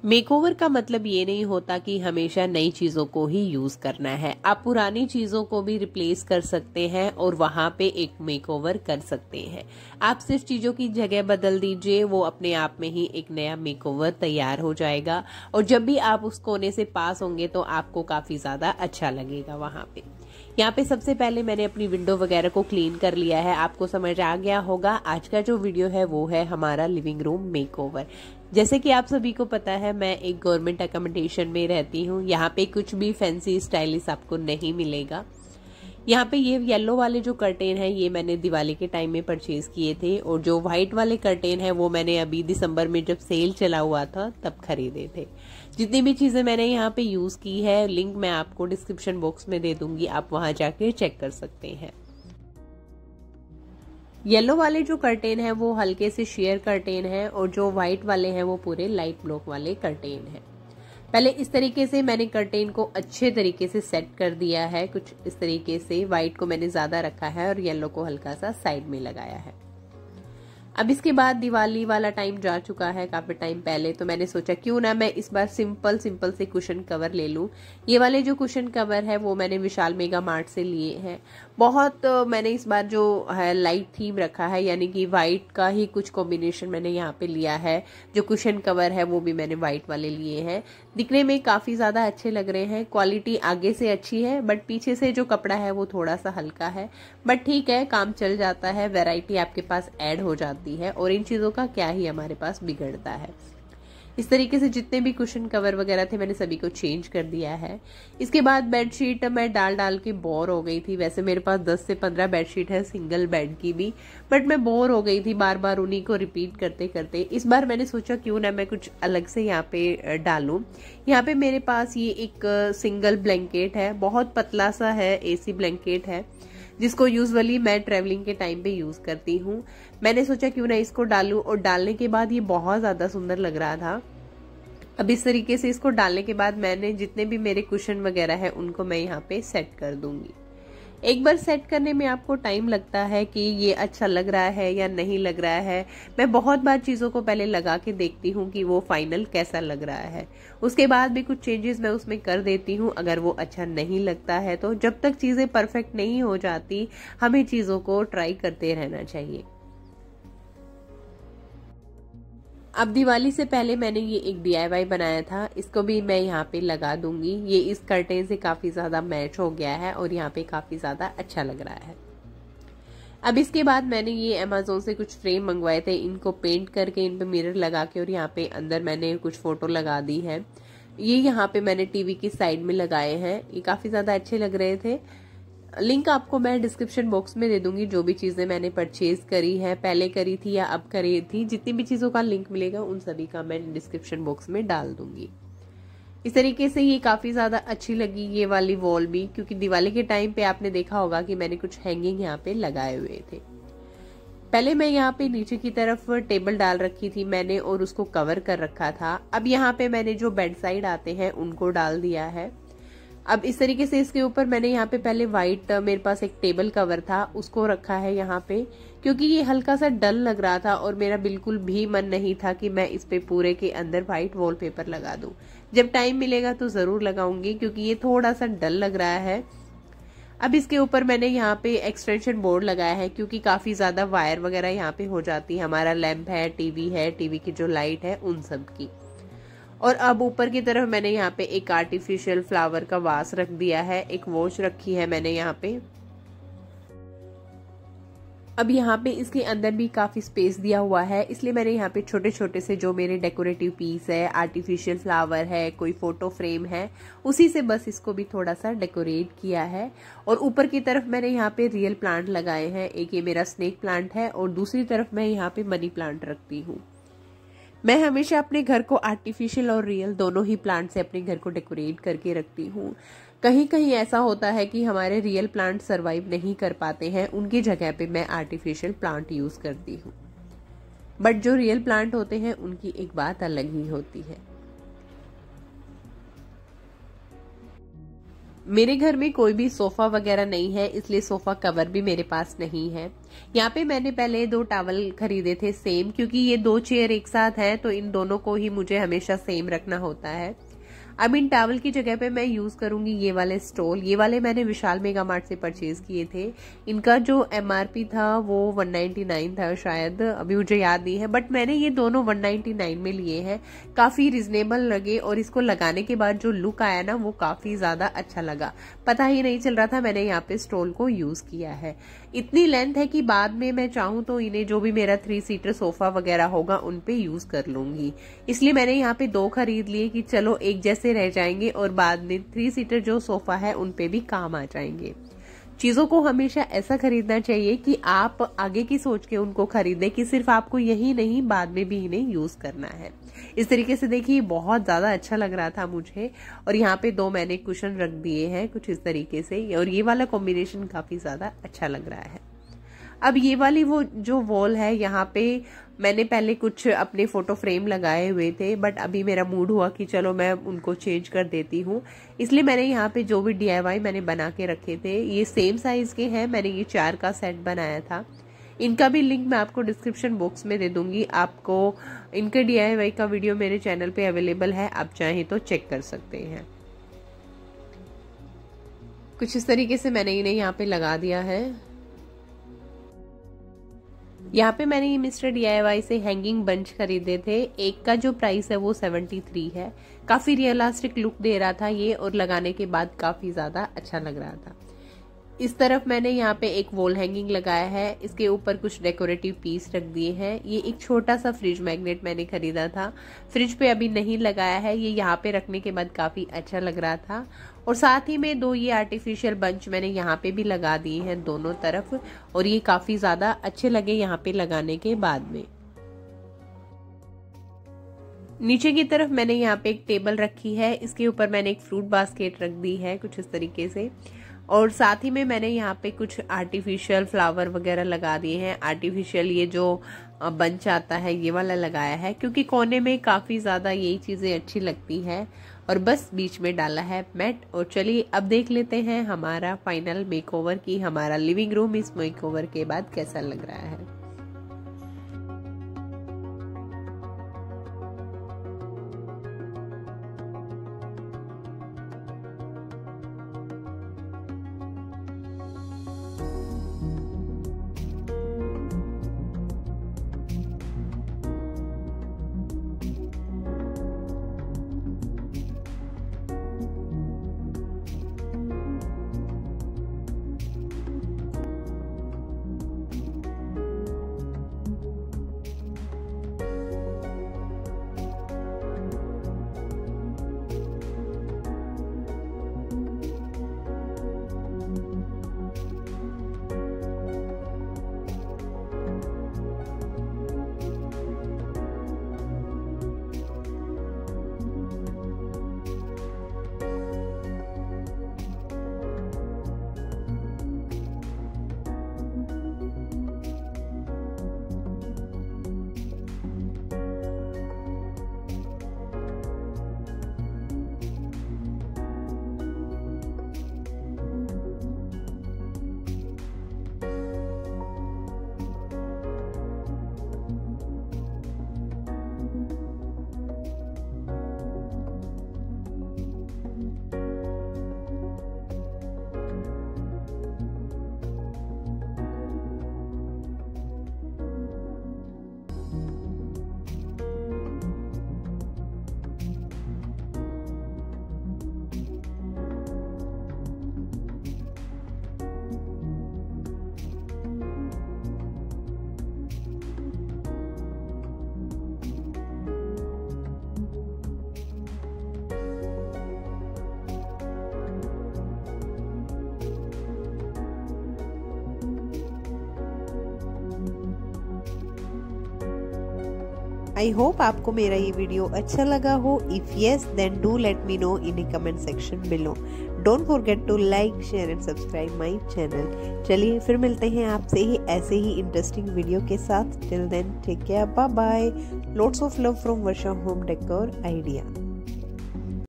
Makeover का मतलब ये नहीं होता कि हमेशा नई चीजों को ही यूज करना है। आप पुरानी चीजों को भी रिप्लेस कर सकते हैं और वहां पे एक मेकओवर कर सकते हैं। आप सिर्फ चीजों की जगह बदल दीजिए, वो अपने आप में ही एक नया मेकओवर तैयार हो जाएगा और जब भी आप उस कोने से पास होंगे तो आपको काफी ज्यादा अच्छा लगेगा वहां पे। यहाँ पे सबसे पहले मैंने अपनी विंडो वगैरह को क्लीन कर लिया है। आपको समझ आ गया होगा आज का जो वीडियो है वो है हमारा लिविंग रूम मेकओवर। जैसे कि आप सभी को पता है, मैं एक गवर्नमेंट अकोमोडेशन में रहती हूँ। यहाँ पे कुछ भी फैंसी स्टाइलिश आपको नहीं मिलेगा। यहाँ पे ये येलो वाले जो कर्टेन है ये मैंने दिवाली के टाइम में परचेज किए थे और जो व्हाइट वाले कर्टेन है वो मैंने अभी दिसंबर में जब सेल चला हुआ था तब खरीदे थे। जितनी भी चीजें मैंने यहाँ पे यूज की है लिंक मैं आपको डिस्क्रिप्शन बॉक्स में दे दूंगी, आप वहां जाके चेक कर सकते हैं। येलो वाले जो कर्टेन है वो हल्के से शेयर कर्टेन है और जो व्हाइट वाले हैं वो पूरे लाइट ब्लॉक वाले कर्टेन है। पहले इस तरीके से मैंने कर्टेन को अच्छे तरीके से सेट कर दिया है। कुछ इस तरीके से व्हाइट को मैंने ज्यादा रखा है और येलो को हल्का सा साइड में लगाया है। अब इसके बाद दिवाली वाला टाइम जा चुका है काफी टाइम पहले, तो मैंने सोचा क्यों ना मैं इस बार सिंपल से कुशन कवर ले लूं। ये वाले जो कुशन कवर है वो मैंने विशाल मेगा मार्ट से लिए हैं। बहुत मैंने इस बार जो है लाइट थीम रखा है, यानी कि व्हाइट का ही कुछ कॉम्बिनेशन मैंने यहाँ पे लिया है। जो कुशन कवर है वो भी मैंने व्हाइट वाले लिए हैं। दिखने में काफी ज्यादा अच्छे लग रहे हैं। क्वालिटी आगे से अच्छी है बट पीछे से जो कपड़ा है वो थोड़ा सा हल्का है, बट ठीक है, काम चल जाता है। वैरायटी आपके पास ऐड हो जाती है और इन चीजों का क्या ही हमारे पास बिगड़ता है। इस तरीके से जितने भी कुशन कवर वगैरह थे मैंने सभी को चेंज कर दिया है। इसके बाद बेडशीट मैं डाल के बोर हो गई थी। वैसे मेरे पास 10 से 15 बेडशीट है सिंगल बेड की भी, बट मैं बोर हो गई थी बार बार उन्हीं को रिपीट करते करते। इस बार मैंने सोचा क्यों ना मैं कुछ अलग से यहाँ पे डालूं। यहाँ पे मेरे पास ये एक सिंगल ब्लैंकेट है, बहुत पतला सा है, एसी ब्लैंकेट है जिसको यूजुअली मैं ट्रेवलिंग के टाइम पे यूज करती हूँ। मैंने सोचा क्यों ना इसको डालूं और डालने के बाद ये बहुत ज्यादा सुंदर लग रहा था। अब इस तरीके से इसको डालने के बाद मैंने जितने भी मेरे कुशन वगैरह है उनको मैं यहाँ पे सेट कर दूंगी। एक बार सेट करने में आपको टाइम लगता है कि ये अच्छा लग रहा है या नहीं लग रहा है। मैं बहुत बार चीजों को पहले लगा के देखती हूँ कि वो फाइनल कैसा लग रहा है। उसके बाद भी कुछ चेंजेस मैं उसमें कर देती हूँ। अगर वो अच्छा नहीं लगता है तो जब तक चीजें परफेक्ट नहीं हो जाती हमें चीजों को ट्राई करते रहना चाहिए। अब दिवाली से पहले मैंने ये एक DIY बनाया था, इसको भी मैं यहाँ पे लगा दूंगी। ये इस कर्टेन से काफी ज्यादा मैच हो गया है और यहाँ पे काफी ज्यादा अच्छा लग रहा है। अब इसके बाद मैंने ये Amazon से कुछ फ्रेम मंगवाए थे, इनको पेंट करके इन पे मिरर लगा के और यहाँ पे अंदर मैंने कुछ फोटो लगा दी है। ये यहाँ पे मैंने टीवी की साइड में लगाए हैं। ये काफी ज्यादा अच्छे लग रहे थे। लिंक आपको मैं डिस्क्रिप्शन बॉक्स में दे दूंगी। जो भी चीजें मैंने परचेज करी है, पहले करी थी या अब करी थी, जितनी भी चीजों का लिंक मिलेगा उन सभी का मैं डिस्क्रिप्शन बॉक्स में डाल दूंगी। इस तरीके से ये काफी ज्यादा अच्छी लगी ये वाली वॉल भी, क्योंकि दिवाली के टाइम पे आपने देखा होगा कि मैंने कुछ हैंगिंग यहाँ पे लगाए हुए थे। पहले मैं यहाँ पे नीचे की तरफ टेबल डाल रखी थी मैंने और उसको कवर कर रखा था। अब यहाँ पे मैंने जो बेड साइड आते हैं उनको डाल दिया है। अब इस तरीके से इसके ऊपर मैंने यहाँ पे पहले व्हाइट मेरे पास एक टेबल कवर था उसको रखा है यहाँ पे, क्योंकि ये हल्का सा डल लग रहा था और मेरा बिल्कुल भी मन नहीं था कि मैं इस पे पूरे के अंदर व्हाइट वॉलपेपर लगा दूं। जब टाइम मिलेगा तो जरूर लगाऊंगी क्योंकि ये थोड़ा सा डल लग रहा है। अब इसके ऊपर मैंने यहाँ पे एक्सटेंशन बोर्ड लगाया है क्योंकि काफी ज्यादा वायर वगैरह यहाँ पे हो जाती है। हमारा लैंप है, टीवी की जो लाइट है उन सब की। और अब ऊपर की तरफ मैंने यहाँ पे एक आर्टिफिशियल फ्लावर का वास रख दिया है, एक वॉच रखी है मैंने यहाँ पे। अब यहाँ पे इसके अंदर भी काफी स्पेस दिया हुआ है, इसलिए मैंने यहाँ पे छोटे छोटे से जो मेरे डेकोरेटिव पीस है, आर्टिफिशियल फ्लावर है, कोई फोटो फ्रेम है, उसी से बस इसको भी थोड़ा सा डेकोरेट किया है। और ऊपर की तरफ मैंने यहाँ पे रियल प्लांट लगाए हैं। एक ये मेरा स्नेक प्लांट है और दूसरी तरफ मैं यहाँ पे मनी प्लांट रखती हूँ। मैं हमेशा अपने घर को आर्टिफिशियल और रियल दोनों ही प्लांट से अपने घर को डेकोरेट करके रखती हूँ। कहीं कहीं ऐसा होता है कि हमारे रियल प्लांट सरवाइव नहीं कर पाते हैं, उनकी जगह पे मैं आर्टिफिशियल प्लांट यूज करती हूँ। बट जो रियल प्लांट होते हैं उनकी एक बात अलग ही होती है। मेरे घर में कोई भी सोफा वगैरह नहीं है, इसलिए सोफा कवर भी मेरे पास नहीं है। यहाँ पे मैंने पहले 2 टॉवल खरीदे थे सेम, क्योंकि ये 2 चेयर एक साथ हैं तो इन दोनों को ही मुझे हमेशा सेम रखना होता है। अब इन टॉवल की जगह पे मैं यूज करूंगी ये वाले स्टॉल। ये वाले मैंने विशाल मेगा मार्ट से परचेज किए थे। इनका जो MRP था वो 199 था शायद, अभी मुझे याद नहीं है, बट मैंने ये दोनों 199 में लिए हैं। काफी रिजनेबल लगे और इसको लगाने के बाद जो लुक आया ना वो काफी ज्यादा अच्छा लगा। पता ही नहीं चल रहा था मैंने यहाँ पे स्टॉल को यूज किया है। इतनी लेंथ है कि बाद में मैं चाहूँ तो इन्हें जो भी मेरा 3 सीटर सोफा वगैरह होगा उन पे यूज कर लूंगी। इसलिए मैंने यहाँ पे 2 खरीद लिए कि चलो एक जैसे रह जाएंगे और बाद में 3 सीटर जो सोफा है उन पे भी काम आ जाएंगे। चीजों को हमेशा ऐसा खरीदना चाहिए कि आप आगे की सोच के उनको खरीदें कि सिर्फ आपको यही नहीं बाद में भी इन्हें यूज करना है। इस तरीके से देखिए बहुत ज्यादा अच्छा लग रहा था मुझे। और यहाँ पे 2 मैंने कुशन रख दिए हैं कुछ इस तरीके से, और ये वाला कॉम्बिनेशन काफी ज्यादा अच्छा लग रहा है। अब ये वाली वो जो वॉल है, यहाँ पे मैंने पहले कुछ अपने फोटो फ्रेम लगाए हुए थे, बट अभी मेरा मूड हुआ कि चलो मैं उनको चेंज कर देती हूँ। इसलिए मैंने यहाँ पे जो भी DIY मैंने बना के रखे थे ये सेम साइज के हैं। मैंने ये 4 का सेट बनाया था। इनका भी लिंक मैं आपको डिस्क्रिप्शन बॉक्स में दे दूंगी। आपको इनके DIY का वीडियो मेरे चैनल पे अवेलेबल है, आप चाहें तो चेक कर सकते हैं। कुछ इस तरीके से मैंने इन्हें यहाँ पे लगा दिया है। यहाँ पे मैंने ये मिस्टर DIY से हैंगिंग बंच खरीदे थे। एक का जो प्राइस है वो 73 है। काफी रियलिस्टिक लुक दे रहा था ये, और लगाने के बाद काफी ज्यादा अच्छा लग रहा था। इस तरफ मैंने यहाँ पे एक वॉल हैंगिंग लगाया है। इसके ऊपर कुछ डेकोरेटिव पीस रख दिए हैं। ये एक छोटा सा फ्रिज मैग्नेट मैंने खरीदा था, फ्रिज पे अभी नहीं लगाया है। ये यहाँ पे रखने के बाद काफी अच्छा लग रहा था। और साथ ही में 2 ये आर्टिफिशियल बंच मैंने यहाँ पे भी लगा दिए हैं दोनों तरफ, और ये काफी ज्यादा अच्छे लगे यहाँ पे लगाने के बाद में। नीचे की तरफ मैंने यहाँ पे एक टेबल रखी है। इसके ऊपर मैंने एक फ्रूट बास्केट रख दी है कुछ इस तरीके से, और साथ ही में मैंने यहाँ पे कुछ आर्टिफिशियल फ्लावर वगैरह लगा दिए हैं। आर्टिफिशियल ये जो बंच आता है ये वाला लगाया है, क्योंकि कोने में काफी ज्यादा यही चीजें अच्छी लगती है। और बस बीच में डाला है मैट। और चलिए अब देख लेते हैं हमारा फाइनल मेकओवर की हमारा लिविंग रूम इस मेकओवर के बाद कैसा लग रहा है। आई होप आपको मेरा ये वीडियो अच्छा लगा हो। If yes then do let me know in the comment section below. Don't forget to like share and subscribe my channel. चलिए फिर मिलते हैं आपसे ही ऐसे ही इंटरेस्टिंग वीडियो के साथ। Till then take care, bye bye. Lots of love from Varsha home decor idea.